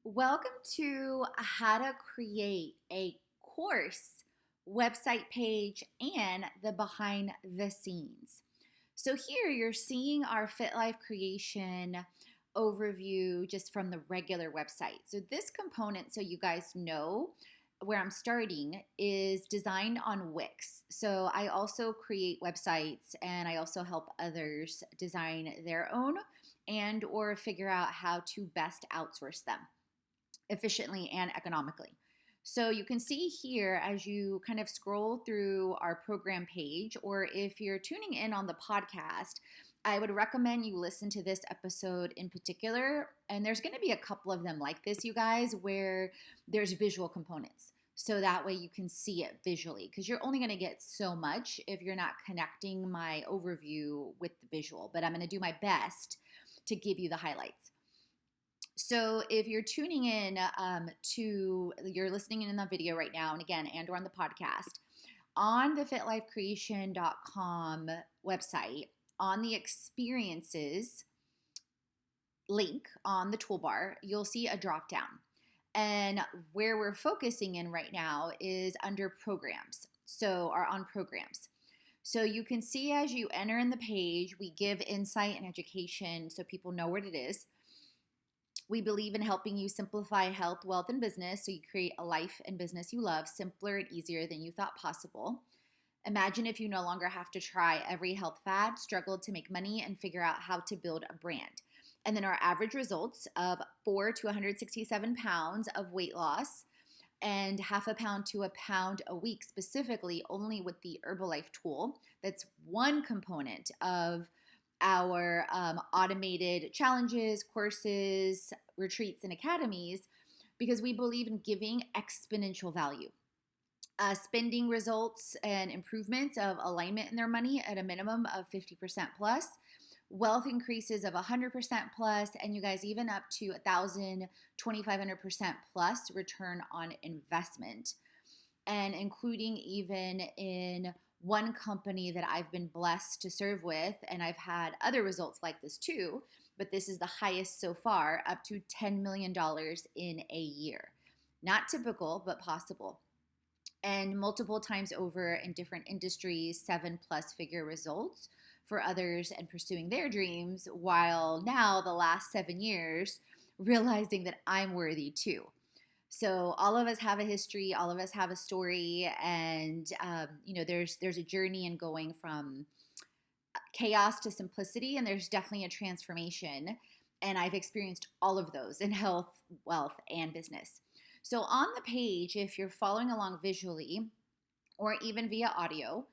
Welcome to how to create a course, website page, and the behind the scenes. So here you're seeing our Fit Life creation overview just from the regular website. So this component, so you guys know where I'm starting, is designed on Wix. So I also create websites and I also help others design their own and or figure out how to best outsource them efficiently and economically. So you can see here as you kind of scroll through our program page, or if you're tuning in on the podcast, I would recommend you listen to this episode in particular. And there's going to be a couple of them like this, you guys, where there's visual components. So that way you can see it visually, because you're only going to get so much if you're not connecting my overview with the visual. But I'm going to do my best to give you the highlights. So if you're tuning in you're listening in the video right now, and again, and or on the podcast, on the fitlifecreation.com website, on the experiences link on the toolbar, you'll see a drop down. And where we're focusing in right now is under programs. So are on programs. So you can see as you enter in the page, we give insight and education so people know what it is. We believe in helping you simplify health, wealth, and business so you create a life and business you love simpler and easier than you thought possible. Imagine if you no longer have to try every health fad, struggle to make money, and figure out how to build a brand. And then our average results of 4 to 167 pounds of weight loss and half a pound to a pound a week, specifically only with the Herbalife tool. That's one component of our automated challenges, courses, retreats, and academies, because we believe in giving exponential value. Spending results and improvements of alignment in their money at a minimum of 50% plus, wealth increases of 100% plus, and you guys even up to 1,000, 2,500% plus return on investment, and including even in one company that I've been blessed to serve with, and I've had other results like this too, but this is the highest so far, up to $10 million in a year. Not typical, but possible. And multiple times over in different industries, 7+ figure results for others and pursuing their dreams, while now the last 7 years realizing that I'm worthy too. So all of us have a history, all of us have a story, and there's a journey in going from chaos to simplicity, and there's definitely a transformation, and I've experienced all of those in health, wealth, and business. So on the page, if you're following along visually or even via audio,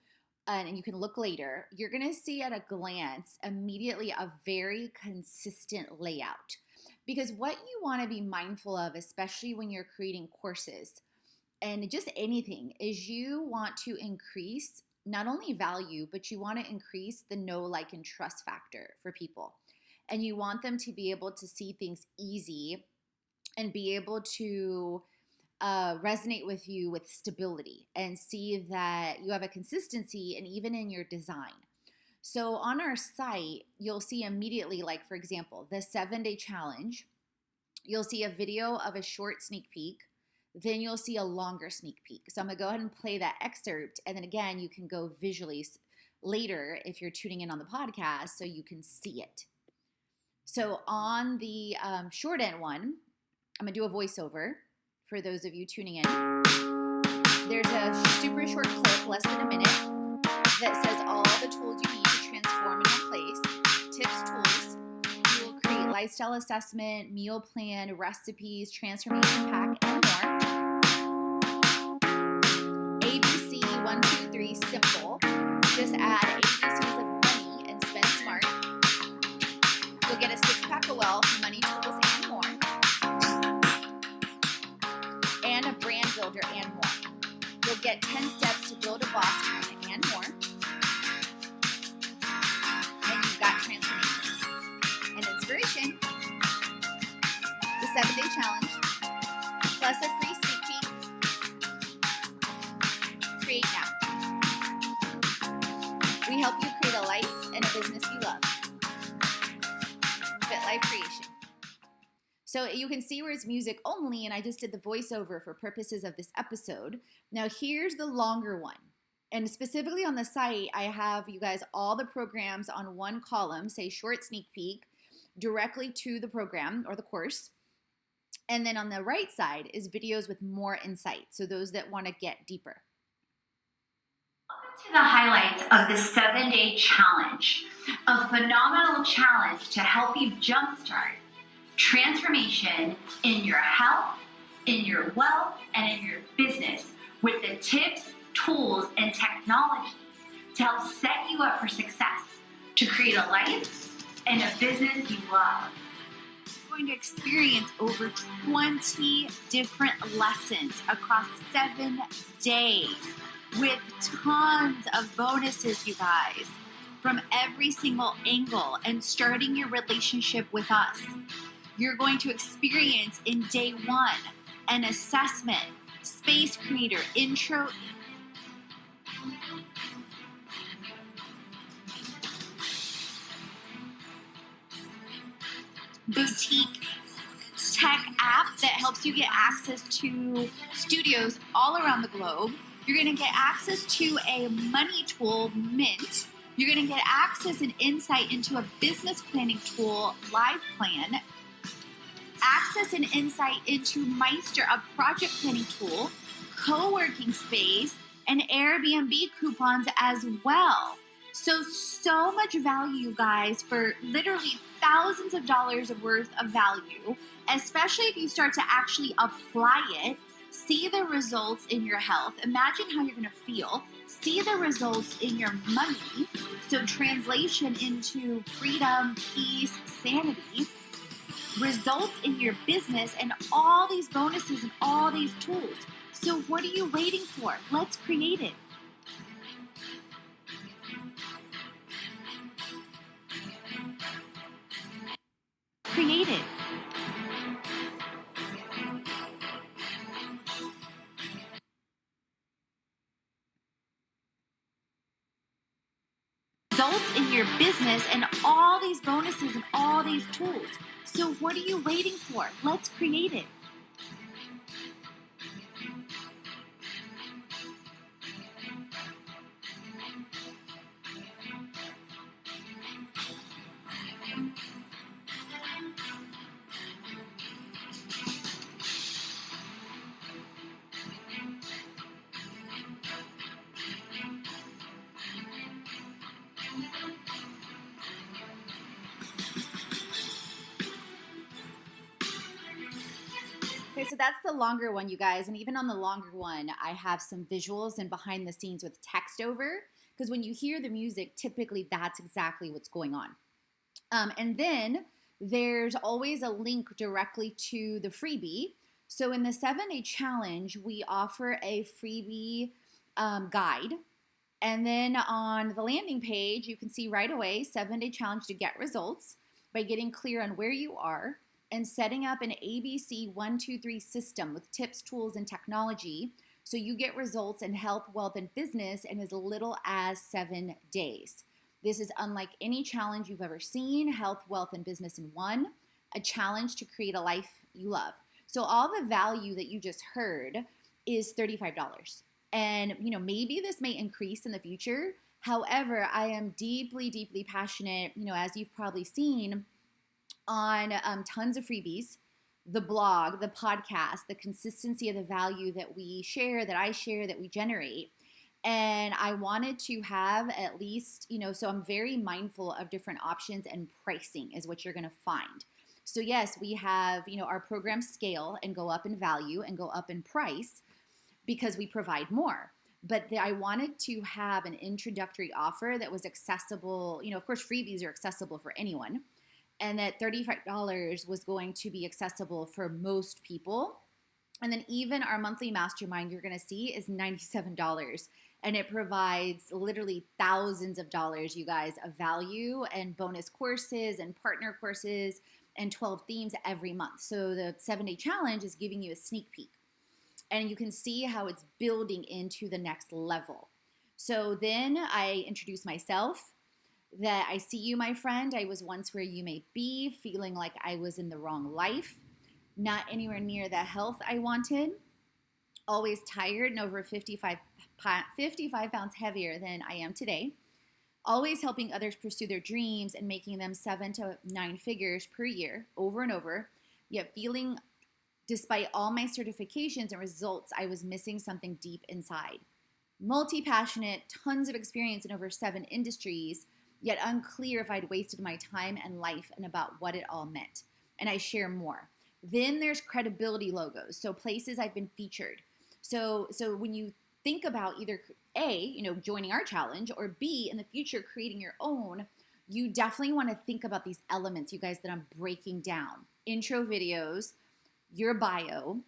and you can look later, you're going to see at a glance immediately a very consistent layout. Because what you want to be mindful of, especially when you're creating courses and just anything, is you want to increase not only value, but you want to increase the know, like, and trust factor for people. And you want them to be able to see things easy and be able to resonate with you with stability and see that you have a consistency and even in your design. So on our site, you'll see immediately, like for example, the 7-day challenge, you'll see a video of a short sneak peek, then you'll see a longer sneak peek. So I'm gonna go ahead and play that excerpt, and then again, you can go visually later if you're tuning in on the podcast so you can see it. So on the short end one, I'm gonna do a voiceover for those of you tuning in. There's a super short clip, less than a minute, that says all the tools you need to transform in one place, tips, tools. You will create lifestyle assessment, meal plan, recipes, transformation pack, and more. ABC 1, 2, 3, simple. Just add ABCs of money and spend smart. You'll get a 6-pack of wealth, money, tools, and more. And a brand builder and more. You'll get 10 steps to build a boss team and more. And you've got transformations and inspiration, the 7-day challenge, plus a free sneak peek. Create now. We help you create a life and a business you love. Fit Life Creation. So you can see where it's music only, and I just did the voiceover for purposes of this episode. Now here's the longer one. And specifically on the site, I have you guys all the programs on one column, say short sneak peek, directly to the program or the course. And then on the right side is videos with more insight. So those that want to get deeper. Welcome to the highlights of the 7-day challenge, a phenomenal challenge to help you jumpstart transformation in your health, in your wealth, and in your business with the tips, tools, and technologies to help set you up for success, to create a life and a business you love. You're going to experience over 20 different lessons across 7 days with tons of bonuses, you guys, from every single angle and starting your relationship with us. You're going to experience in day 1 an assessment, space creator, intro, boutique tech app that helps you get access to studios all around the globe. You're going to get access to a money tool, Mint. You're going to get access and insight into a business planning tool, Live Plan. Access and insight into Meister, a project planning tool, co-working space, and Airbnb coupons as well. So much value, guys, for literally thousands of dollars worth of value, especially if you start to actually apply it, see the results in your health. Imagine how you're going to feel. See the results in your money. So translation into freedom, peace, sanity. Results in your business and all these bonuses and all these tools. So what are you waiting for? Let's create it. Create it. Results in your business and all these bonuses and all these tools. So what are you waiting for? Let's create it. Okay, so that's the longer one, you guys. And even on the longer one, I have some visuals and behind the scenes with text over. Because when you hear the music, typically that's exactly what's going on. And then there's always a link directly to the freebie. So in the 7-day challenge, we offer a freebie guide. And then on the landing page, you can see right away, 7-day challenge to get results by getting clear on where you are and setting up an ABC 1-2-3 system with tips, tools, and technology so you get results in health, wealth, and business in as little as 7 days. This is unlike any challenge you've ever seen, health, wealth, and business in one, a challenge to create a life you love. So all the value that you just heard is $35. And maybe this may increase in the future. However, I am deeply, deeply passionate, as you've probably seen, on tons of freebies, the blog, the podcast, the consistency of the value that we share, that I share, that we generate. And I wanted to have at least, so I'm very mindful of different options, and pricing is what you're going to find. So yes, we have, our programs scale and go up in value and go up in price because we provide more. But I wanted to have an introductory offer that was accessible. Of course, freebies are accessible for anyone. And that $35 was going to be accessible for most people. And then even our monthly mastermind you're going to see is $97. And it provides literally thousands of dollars, you guys, of value and bonus courses and partner courses and 12 themes every month. So the 7-day challenge is giving you a sneak peek. And you can see how it's building into the next level. So then I introduce myself. That I see you, my friend. I was once where you may be, feeling like I was in the wrong life. not anywhere near the health I wanted, always tired and over 55 pounds heavier than I am today, always helping others pursue their dreams and making them 7 to 9 figures per year over and over, yet feeling, despite all my certifications and results, I was missing something deep inside. Multi-passionate, tons of experience in over 7 industries, yet unclear if I'd wasted my time and life and about what it all meant. And I share more. Then there's credibility logos, so places I've been featured. So when you think about either A, joining our challenge, or B, in the future creating your own, you definitely want to think about these elements, you guys, that I'm breaking down. Intro videos, your bio,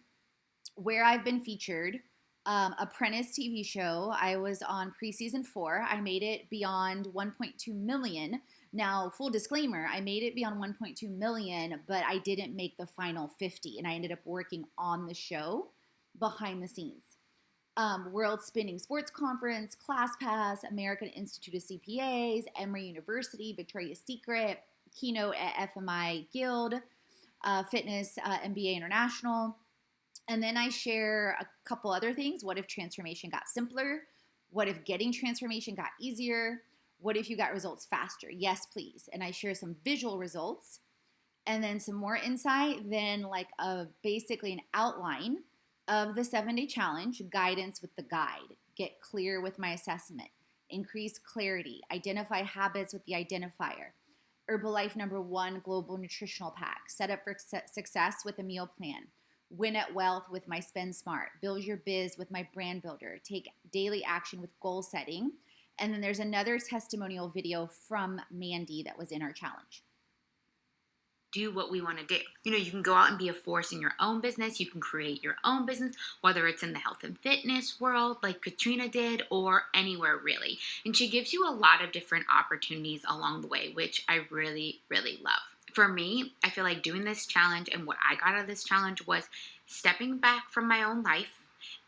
where I've been featured, Apprentice TV show. I was on preseason 4. I made it beyond 1.2 million. Now, full disclaimer, I made it beyond 1.2 million, but I didn't make the final 50, and I ended up working on the show behind the scenes. World Spinning Sports Conference, ClassPass, American Institute of CPAs, Emory University, Victoria's Secret, keynote at FMI Guild, Fitness MBA International. And then I share a couple other things. What if transformation got simpler? What if getting transformation got easier? What if you got results faster? Yes, please. And I share some visual results and then some more insight, then like basically an outline of the 7-day challenge, guidance with the guide, get clear with my assessment, increase clarity, identify habits with the identifier, Herbalife #1 global nutritional pack, set up for success with a meal plan, win at wealth with my Spend Smart, build your biz with my brand builder, take daily action with goal setting. And then there's another testimonial video from Mandy that was in our challenge. Do what we want to do. You can go out and be a force in your own business. You can create your own business, whether it's in the health and fitness world like Katrina did or anywhere really. And she gives you a lot of different opportunities along the way, which I really, really love. For me, I feel like doing this challenge and what I got out of this challenge was stepping back from my own life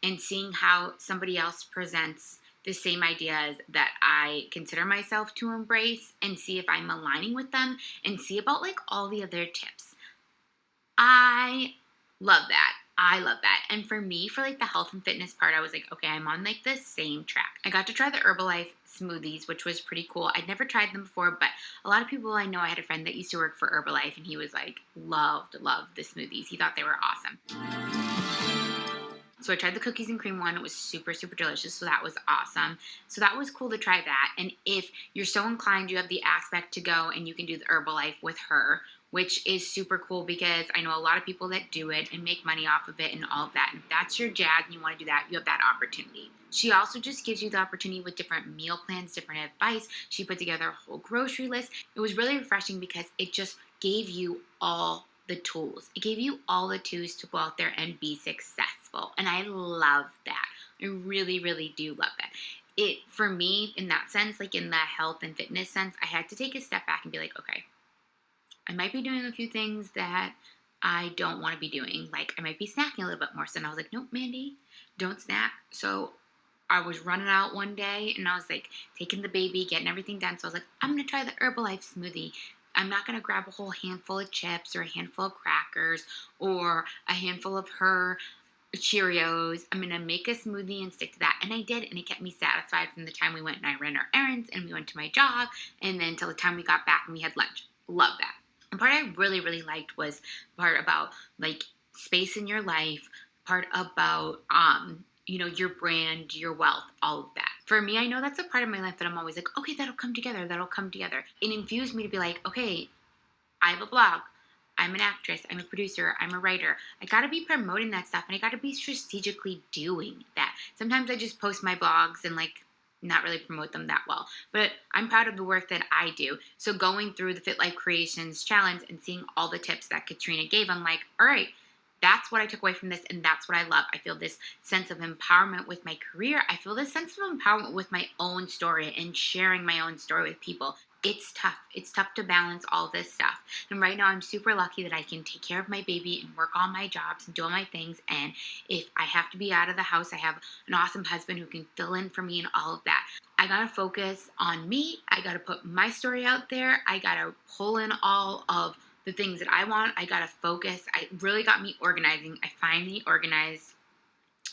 and seeing how somebody else presents the same ideas that I consider myself to embrace and see if I'm aligning with them and see about like all the other tips. I love that. And for me, for like the health and fitness part, I was like, okay, I'm on like the same track. I got to try the Herbalife smoothies, which was pretty cool. I'd never tried them before, but a lot of people I know, I had a friend that used to work for Herbalife and he was like, loved the smoothies. He thought they were awesome. So I tried the cookies and cream one. It was super, super delicious. So that was awesome. So that was cool to try that. And if you're so inclined, you have the aspect to go and you can do the Herbalife with her, which is super cool because I know a lot of people that do it and make money off of it and all of that. And if that's your jazz and you want to do that, you have that opportunity. She also just gives you the opportunity with different meal plans, different advice. She put together a whole grocery list. It was really refreshing because it just gave you all the tools. It gave you all the tools to go out there and be successful. And I love that. I really, really do love that. It, for me, in that sense, like in the health and fitness sense, I had to take a step back and be like, okay, I might be doing a few things that I don't want to be doing. Like I might be snacking a little bit more. So I was like, nope, Mandy, don't snack. So I was running out one day and I was like taking the baby, getting everything done. So I was like, I'm going to try the Herbalife smoothie. I'm not going to grab a whole handful of chips or a handful of crackers or a handful of her Cheerios. I'm going to make a smoothie and stick to that. And I did, and it kept me satisfied from the time we went and I ran our errands and we went to my job and then till the time we got back and we had lunch. Love that. And part I really, really liked was part about like space in your life, part about, your brand, your wealth, all of that. For me, I know that's a part of my life that I'm always like, okay, that'll come together. It infused me to be like, okay, I have a blog. I'm an actress. I'm a producer. I'm a writer. I got to be promoting that stuff and I got to be strategically doing that. Sometimes I just post my blogs and like not really promote them that well, but I'm proud of the work that I do. So going through the Fit Life Creations Challenge and seeing all the tips that Katrina gave, I'm like, all right, that's what I took away from this, and that's what I love. I feel this sense of empowerment with my career. I feel this sense of empowerment with my own story and sharing my own story with people. It's tough. It's tough to balance all this stuff. And right now I'm super lucky that I can take care of my baby and work all my jobs and do all my things. And if I have to be out of the house, I have an awesome husband who can fill in for me and all of that. I got to focus on me. I got to put my story out there. I got to pull in all of the things that I want. I got to focus. I really got me organizing. I finally organized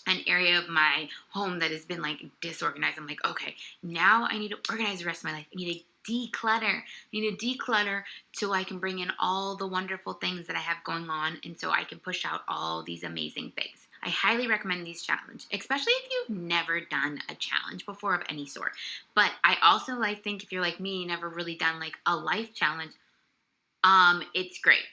an area of my home that has been like disorganized. I'm like, okay, now I need to organize the rest of my life. I need to declutter. I need to declutter so I can bring in all the wonderful things that I have going on, and so I can push out all these amazing things. I highly recommend these challenges, especially if you've never done a challenge before of any sort. But I also think if you're like me, never really done like a life challenge, it's great.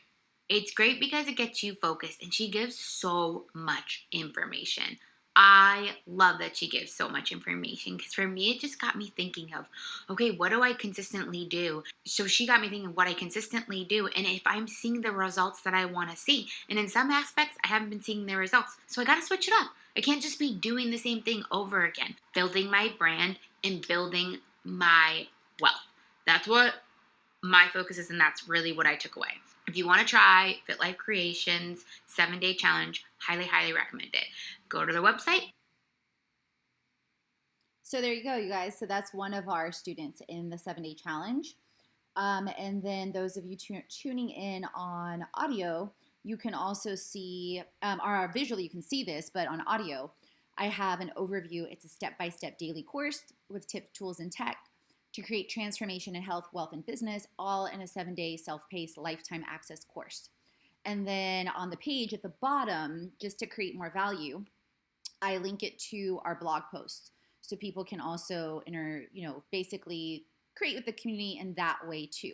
It's great because it gets you focused, and she gives so much information. I love that she gives so much information, because for me, it just got me thinking of, okay, what do I consistently do? So she got me thinking what I consistently do, and if I'm seeing the results that I want to see. And in some aspects, I haven't been seeing the results. So I got to switch it up. I can't just be doing the same thing over again. Building my brand and building my wealth. That's what my focus is, and that's really what I took away. If you want to try Fit Life Creations 7-Day Challenge, highly, highly recommend it. Go to their website. So there you go, you guys. So that's one of our students in the 7-Day Challenge. And then those of you tuning in on audio, you can also see, or visually you can see this, but on audio, I have an overview. It's a step-by-step daily course with tips, tools, and tech to create transformation in health, wealth, and business, all in a 7-day self-paced lifetime access course. And then on the page at the bottom, just to create more value, I link it to our blog posts. So people can also basically create with the community in that way too.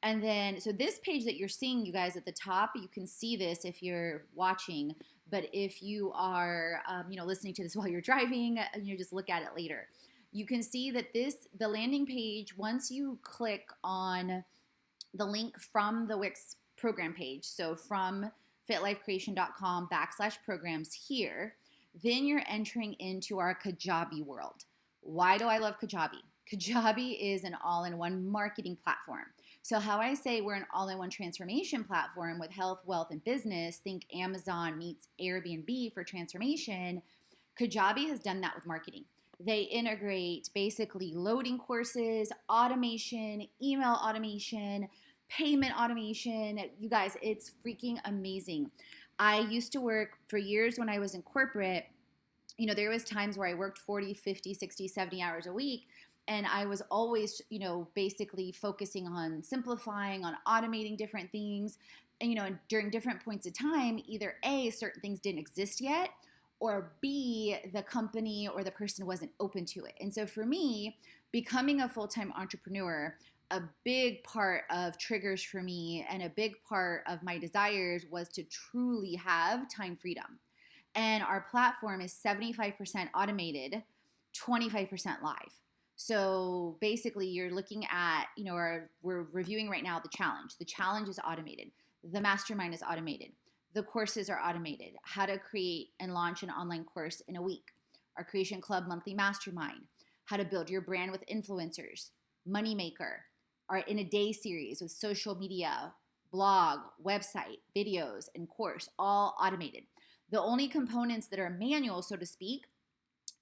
And then, so this page that you're seeing, you guys, at the top, you can see this if you're watching, but if you are, listening to this while you're driving, just look at it later. You can see that the landing page, once you click on the link from the Wix program page, so from fitlifecreation.com/programs here, then you're entering into our Kajabi world. Why do I love Kajabi? Kajabi is an all-in-one marketing platform. So how I say we're an all-in-one transformation platform with health, wealth, and business, think Amazon meets Airbnb for transformation, Kajabi has done that with marketing. They integrate basically loading courses, automation, email automation, payment automation. You guys, it's freaking amazing. I used to work for years when I was in corporate. There was times where I worked 40, 50, 60, 70 hours a week. And I was always, basically focusing on simplifying, on automating different things. And, during different points of time, either A, certain things didn't exist yet, or B, the company or the person wasn't open to it. And so for me, becoming a full-time entrepreneur, a big part of triggers for me and a big part of my desires was to truly have time freedom. And our platform is 75% automated, 25% live. So basically you're looking at, we're reviewing right now the challenge. The challenge is automated. The mastermind is automated. The courses are automated. How to create and launch an online course in a week. Our Creation Club monthly mastermind. How to build your brand with influencers. Moneymaker. Our In a Day series with social media, blog, website, videos, and course, all automated. The only components that are manual, so to speak,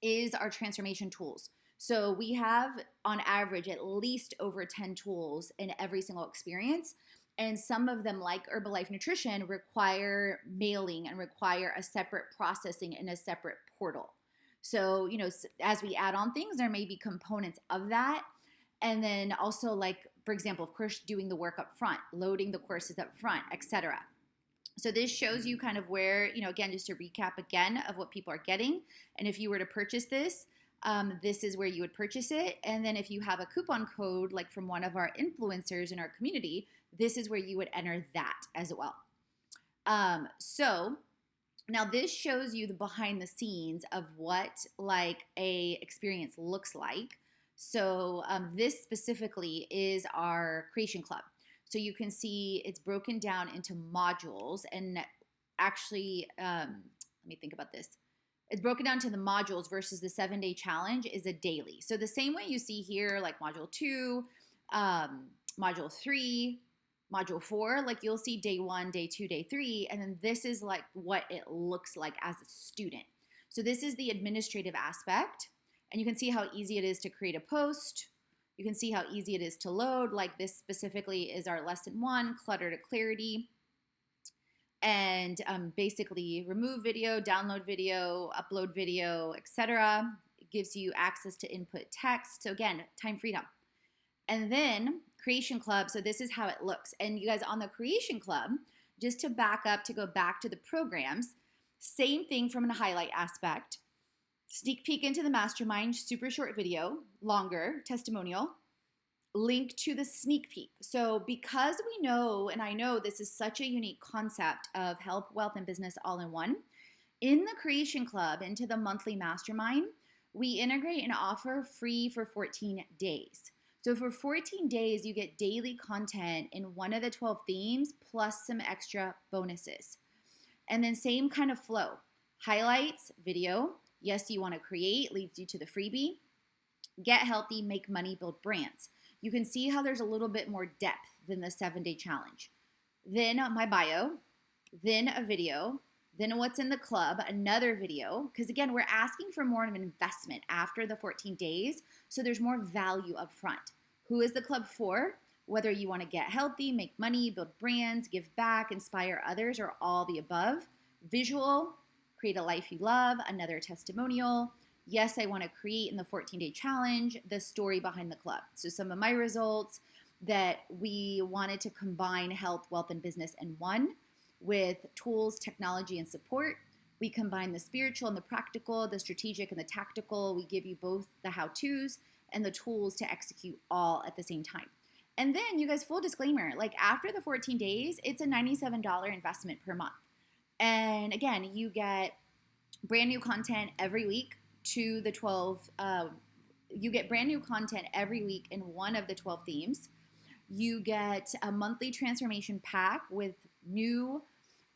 is our transformation tools. So we have, on average, at least over 10 tools in every single experience. And some of them, like Herbalife Nutrition, require mailing and require a separate processing in a separate portal. So, as we add on things, there may be components of that. And then also, for example, of course, doing the work up front, loading the courses up front, etc. So this shows you kind of where, again, just to recap again of what people are getting. And if you were to purchase this, this is where you would purchase it. And then if you have a coupon code, like from one of our influencers in our community, this is where you would enter that as well. So now this shows you the behind the scenes of what a experience looks like. So this specifically is our Creation Club. So you can see it's broken down into modules, and actually, let me think about this. It's broken down to the modules versus the 7-day challenge is a daily. So the same way you see here, like module 2, module 3, module 4, you'll see day 1, day 2, day 3, and then this is what it looks like as a student. So this is the administrative aspect, and you can see how easy it is to create a post. You can see how easy it is to load. Like this specifically is our lesson 1, clutter to clarity. And basically remove video, download video, upload video, etc. It gives you access to input text. So again, time freedom. And then Creation Club. So this is how it looks. And you guys on the Creation Club, just to back up, to go back to the programs, same thing from a highlight aspect. Sneak peek into the mastermind, super short video, longer, testimonial. Link to the sneak peek. So because we know, and I know this is such a unique concept of health, wealth, and business all in one, in the Creation Club, into the monthly mastermind, we integrate and offer free for 14 days. So for 14 days, you get daily content in one of the 12 themes plus some extra bonuses. And then same kind of flow. Highlights, video. Yes, you want to create, leads you to the freebie. Get healthy, make money, build brands. You can see how there's a little bit more depth than the 7-day challenge. Then my bio, then a video, then what's in the club, another video. Because again, we're asking for more of an investment after the 14 days, so there's more value up front. Who is the club for? Whether you want to get healthy, make money, build brands, give back, inspire others, or all the above. Visual, create a life you love, another testimonial. Yes, I want to create in the 14-day challenge the story behind the club. So some of my results that we wanted to combine health, wealth, and business in one with tools, technology, and support. We combine the spiritual and the practical, the strategic and the tactical. We give you both the how-tos and the tools to execute all at the same time. And then you guys, full disclaimer, like after the 14 days, it's a $97 investment per month. And again, you get brand new content every week to the 12, you get brand new content every week in one of the 12 themes. You get a monthly transformation pack with new,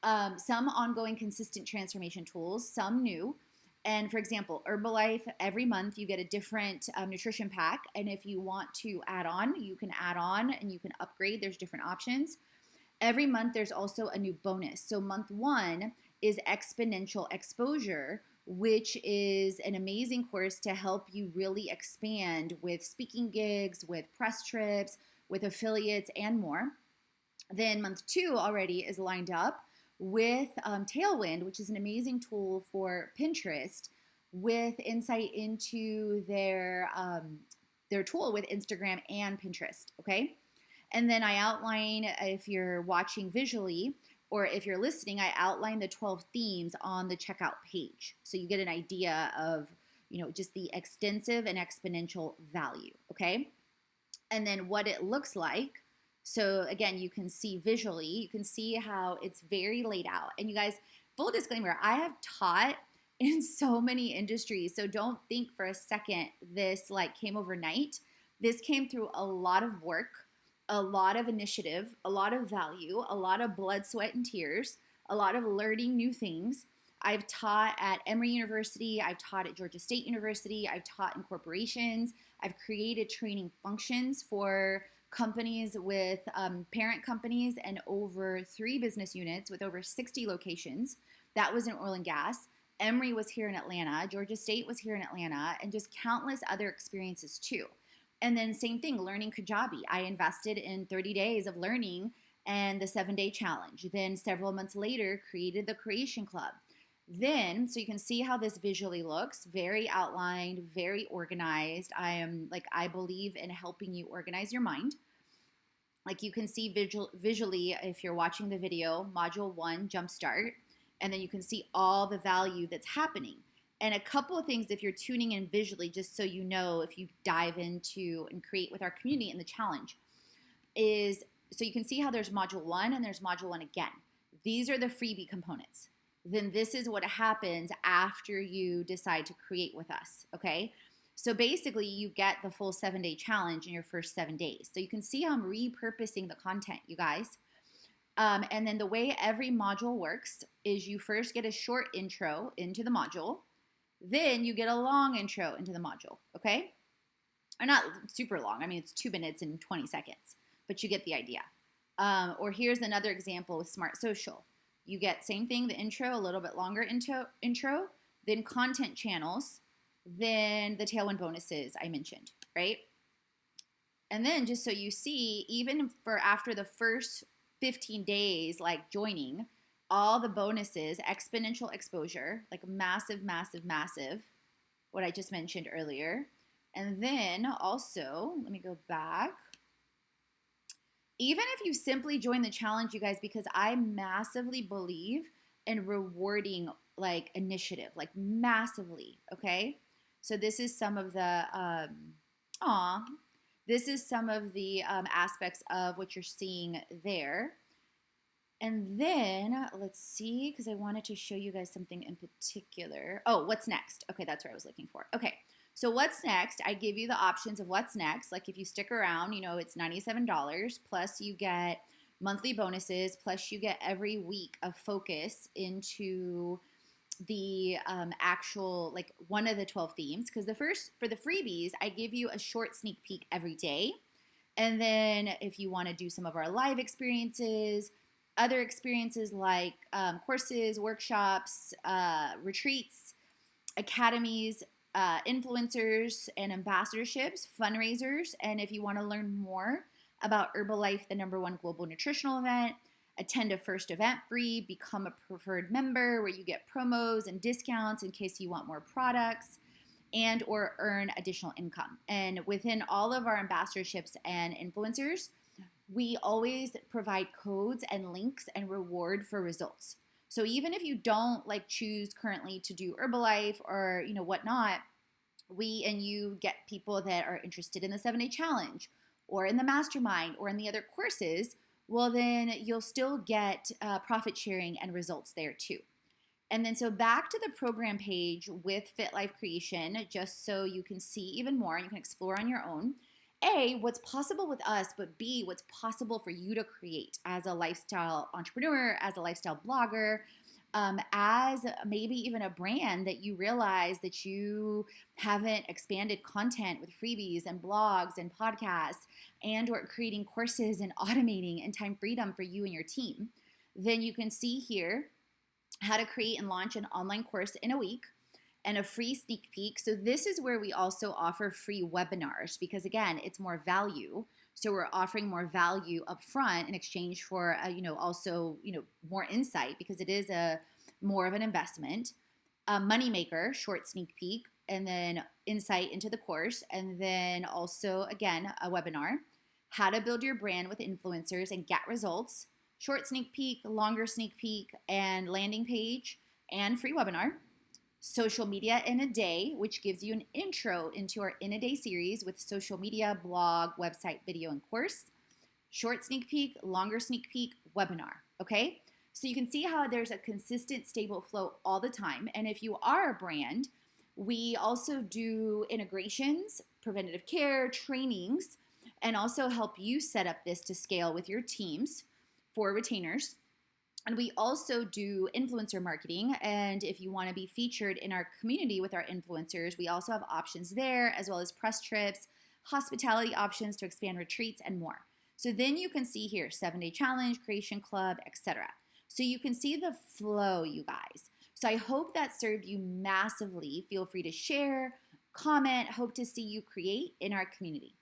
some ongoing consistent transformation tools, some new. And for example, Herbalife, every month you get a different nutrition pack. And if you want to add on, you can add on and you can upgrade. There's different options. Every month there's also a new bonus. So month 1 is exponential exposure, which is an amazing course to help you really expand with speaking gigs, with press trips, with affiliates, and more. Then month 2 already is lined up with Tailwind, which is an amazing tool for Pinterest with insight into their tool with Instagram and Pinterest, okay? And then I outline, if you're watching visually, or if you're listening, I outline the 12 themes on the checkout page. So you get an idea of, just the extensive and exponential value, okay? And then what it looks like. So again, you can see visually, you can see how it's very laid out. And you guys, full disclaimer, I have taught in so many industries. So don't think for a second this came overnight. This came through a lot of work, a lot of initiative, a lot of value, a lot of blood, sweat, and tears, a lot of learning new things. I've taught at Emory University. I've taught at Georgia State University. I've taught in corporations. I've created training functions for companies with parent companies and over 3 business units with over 60 locations. That was in oil and gas. Emory was here in Atlanta. Georgia State was here in Atlanta, and just countless other experiences too. And then same thing, learning Kajabi. I invested in 30 days of learning and the 7-day challenge. Then several months later, created the Creation Club. Then, so you can see how this visually looks, very outlined, very organized. I believe in helping you organize your mind. Like you can see visually, if you're watching the video, module 1, jumpstart, and then you can see all the value that's happening. And a couple of things, if you're tuning in visually, just so you know, if you dive into and create with our community in the challenge, is so you can see how there's module 1 and there's module 1 again. These are the freebie components. Then this is what happens after you decide to create with us, okay? So basically, you get the full 7-day challenge in your first 7 days. So you can see how I'm repurposing the content, you guys. And then the way every module works is you first get a short intro into the module. Then you get a long intro into the module, okay? Or not super long. I mean, it's 2 minutes and 20 seconds, but you get the idea. Or here's another example with Smart Social. You get same thing, the intro, a little bit longer intro, then content channels, then the Tailwind bonuses I mentioned, right? And then just so you see, even for after the first 15 days, like joining, all the bonuses, exponential exposure, like massive, massive, massive, what I just mentioned earlier. And then also, let me go back. Even if you simply join the challenge, you guys, because I massively believe in rewarding like initiative, like massively, okay? So this is some of the, this is some of the aspects of what you're seeing there. And then let's see, because I wanted to show you guys something in particular. Oh, what's next? Okay, that's what I was looking for. Okay, so what's next? I give you the options of what's next. Like if you stick around, you know, it's $97, plus you get monthly bonuses, plus you get every week of focus into the actual, like one of the 12 themes. Because for the freebies, I give you a short sneak peek every day. And then if you want to do some of our live experiences, other experiences like courses, workshops, retreats, academies, influencers and ambassadorships, fundraisers, and if you want to learn more about Herbalife, the #1 global nutritional event, attend a first event free, become a preferred member where you get promos and discounts in case you want more products, and or earn additional income. And within all of our ambassadorships and influencers, we always provide codes and links and reward for results. So even if you don't like choose currently to do Herbalife or whatnot, you get people that are interested in the 7-day challenge or in the mastermind or in the other courses, well then you'll still get profit sharing and results there too. And then so back to the program page with Fit Life Creation, just so you can see even more and you can explore on your own. A, what's possible with us, but B, what's possible for you to create as a lifestyle entrepreneur, as a lifestyle blogger, as maybe even a brand that you realize that you haven't expanded content with freebies and blogs and podcasts and or creating courses and automating and time freedom for you and your team. Then you can see here how to create and launch an online course in a week and a free sneak peek. So this is where we also offer free webinars because again, it's more value. So we're offering more value up front in exchange for, also, more insight because it is a more of an investment. A moneymaker, short sneak peek, and then insight into the course. And then also, again, a webinar, how to build your brand with influencers and get results, short sneak peek, longer sneak peek, and landing page, and free webinar. Social media in a day, which gives you an intro into our In a Day series with social media, blog, website, video, and course. Short sneak peek, longer sneak peek, webinar, okay? So you can see how there's a consistent, stable flow all the time. And if you are a brand, we also do integrations, preventative care, trainings, and also help you set up this to scale with your teams for retainers. And we also do influencer marketing. And if you want to be featured in our community with our influencers, we also have options there, as well as press trips, hospitality options to expand retreats, and more. So then you can see here, 7-day challenge, creation club, etc. So you can see the flow, you guys. So I hope that served you massively. Feel free to share, comment, hope to see you create in our community.